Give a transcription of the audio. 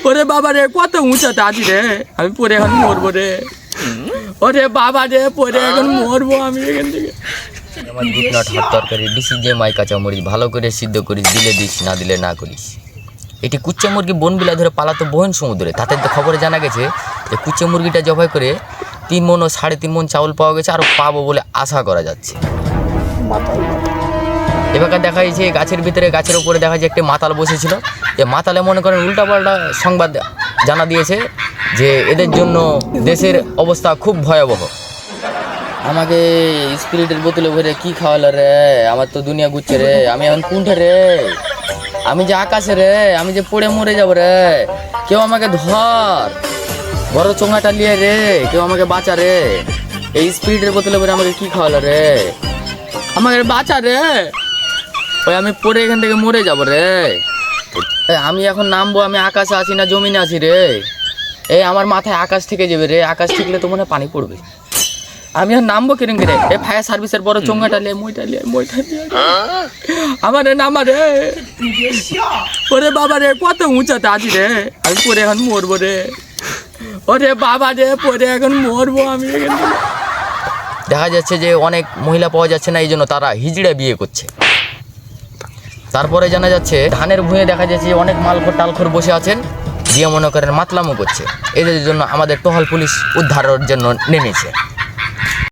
ওরে বাবা রে, কত উঁচাতে আছি রে, আমি পরে এখন মরবো রে। ওরে বাবা রে, পরে এখন মরবো আমি এখান থেকে। আমার গুটনাট হাত তরকারি ডিসি যে মাই কাঁচা মরিচ ভালো করে সিদ্ধ করিস, দিলে দিস, না দিলে না করিস। এটি কুচ্চা মুরগি বনবিলা ধরে পালাতো বহিন সমুদ্রে। তাতে খবরে জানা গেছে যে কুচ্চা মুরগিটা জবাই করে 3 মণ ও 3.5 মণ চাউল পাওয়া গেছে, আরও পাবো বলে আশা করা যাচ্ছে। এবার দেখা যাচ্ছে গাছের ভিতরে, গাছের উপরে দেখা যায় একটি মাতাল বসেছিল। যে মাতালে মনে করেন উল্টাপাল্টা সংবাদ জানা দিয়েছে যে এদের জন্য দেশের অবস্থা খুব ভয়াবহ। আমাকে স্পিরিটের বোতলে ভরে কি খাওয়ালো রে, আমার তো দুনিয়া ঘুরছে রে। আমি এখন কোনটা রে, আমি যে আকাশে রে, আমি যে পড়ে মরে যাবো রে। কেউ আমাকে ধর, বড় চোঙাটা নিয়ে রে, কেউ আমাকে বাঁচা রে। এই স্পিরিটের বোতলে ভরে আমাকে কি খাওয়ালো রে, আমাকে বাঁচা রে। ওই আমি পড়ে এখান থেকে মরে যাবো রে। আমি এখন নামবো, আমি আকাশে আছি না জমিনে আছি রে। এই আমার মাথায় আকাশ থেকে যাবে রে, আকাশ ঠিকলে তো মনে হয় পানি পড়বে। আমি আর নামবো কিরম করে? এই ফায়ার সার্ভিসের বড় চোঙ্গাটা লিয়ে, মইটা লিয়ে আমার নামা রে। ওরে বাবা রে, কত উঁচাতে আছি রে, আমি পরে এখন মরবো রে। ওরে বাবা রে, পরে এখন মরবো আমি এখান থেকে। দেখা যাচ্ছে যে অনেক মহিলা পাওয়া যাচ্ছে না, এই জন্য তারা হিজড়ে বিয়ে করছে। তারপরে জানা যাচ্ছে ধানের ভুঁয়ে দেখা যাচ্ছে অনেক মালখোর টালখোর বসে আছেন, দিয়ে মনে করেন মাতলামো করছে। এদের জন্য আমাদের টহল পুলিশ উদ্ধারের জন্য নেমেছে।